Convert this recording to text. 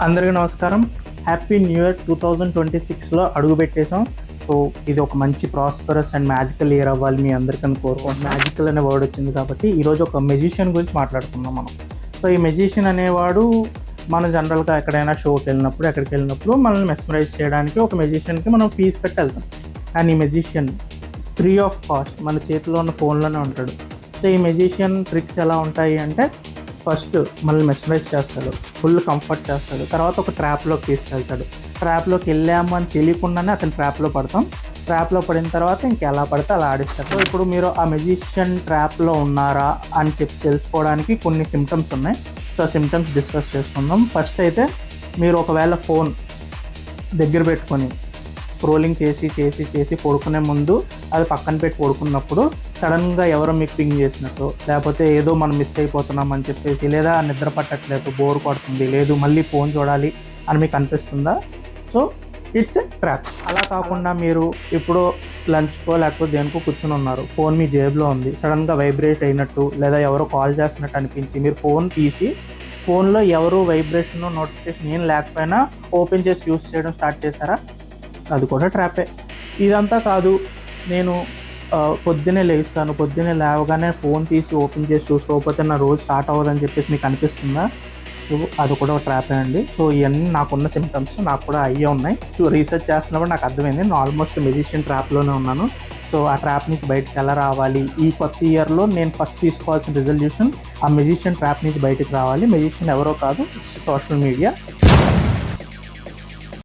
అందరికీ నమస్కారం. Happy new year 2026లో అడుగుపెట్టేసాం. సో ఇది ఒక మంచి ప్రాస్పరస్ అండ్ మ్యాజికల్ ఇయర్ అవ్వాలి మీ అందరికని కోరుకుంటున్నాం. మ్యాజికల్ అనే వర్డ్ వచ్చింది కాబట్టి ఈరోజు ఒక మెజిషియన్ గురించి మాట్లాడుకుందాం మనం. సో ఈ మెజిషియన్ అనేవాడు మనం జనరల్గా ఎక్కడైనా షోకి వెళ్ళినప్పుడు ఎక్కడికి వెళ్ళినప్పుడు మనల్ని మెస్మరైజ్ చేయడానికి ఒక మెజిషియన్కి మనం ఫీజు పెట్టి వెళ్తాం. అండ్ ఈ మెజిషియన్ ఫ్రీ ఆఫ్ కాస్ట్ మన చేతిలో ఉన్న ఫోన్లోనే ఉంటాడు. సో ఈ మెజిషియన్ ట్రిక్స్ ఎలా ఉంటాయి అంటే, ఫస్ట్ మనల్ని మెస్మరైజ్ చేస్తాడు, ఫుల్ కంఫర్ట్ చేస్తాడు, తర్వాత ఒక ట్రాప్లోకి తీసుకెళ్తాడు. ట్రాప్లోకి వెళ్ళాము అని తెలియకుండానే అతను ట్రాప్లో పడతాం. ట్రాప్లో పడిన తర్వాత ఇంకెలా పడితే అలా ఆడిస్తాడు. సో ఇప్పుడు మీరు ఆ మెజిషియన్ ట్రాప్లో ఉన్నారా అని చెప్పి తెలుసుకోవడానికి కొన్ని సిమ్టమ్స్ ఉన్నాయి. సో ఆ సిమ్టమ్స్ డిస్కస్ చేసుకుందాం. ఫస్ట్ అయితే మీరు ఒకవేళ ఫోన్ దగ్గర పెట్టుకొని స్క్రోలింగ్ చేసి పడుకునే ముందు అది పక్కన పెట్టి పడుకున్నప్పుడు సడన్గా ఎవరో మీకు పింగ్ చేసినట్టు, లేకపోతే ఏదో మనం మిస్ అయిపోతున్నాం అని చెప్పేసి, లేదా నిద్ర పట్టట్లేదు, బోర్ కొడుతుంది, లేదు మళ్ళీ ఫోన్ చూడాలి అని మీకు అనిపిస్తుందా? So it's a trap. అలా కాకుండా మీరు ఇప్పుడు లంచ్కో లేకపోతే దేనికో కూర్చొని ఉన్నారు, ఫోన్ మీ జేబులో ఉంది, సడన్గా వైబ్రేట్ అయినట్టు లేదా ఎవరో కాల్ చేస్తున్నట్టు అనిపించి మీరు ఫోన్ తీసి ఫోన్లో ఎవరు వైబ్రేషన్ నోటిఫికేషన్ ఏం లేకపోయినా ఓపెన్ చేసి యూస్ చేయడం స్టార్ట్ చేశారా? అది కూడా ట్రాపే. ఇదంతా కాదు, నేను పొద్దున్నే లేస్తాను, పొద్దున్నే లేవగానే ఫోన్ తీసి ఓపెన్ చేసి చూసుకోకపోతే నా రోజు స్టార్ట్ అవ్వదని చెప్పేసి మీకు అనిపిస్తుందా? సో అది కూడా ఒక ట్రాపే అండి. సో ఇవన్నీ నాకున్న సిమ్టమ్స్ నాకు కూడా అయ్యే ఉన్నాయి. సో రీసెర్చ్ చేస్తున్నప్పుడు నాకు అర్థమైంది, నేను ఆల్మోస్ట్ మెజిషియన్ ట్రాప్లోనే ఉన్నాను. సో ఆ ట్రాప్ నుంచి బయటకు ఎలా రావాలి? ఈ కొత్త ఇయర్లో నేను ఫస్ట్ తీసుకోవాల్సిన రిజల్యూషన్ ఆ మెజిషియన్ ట్రాప్ నుంచి బయటకు రావాలి. మెజిషియన్ ఎవరో కాదు, సోషల్ మీడియా.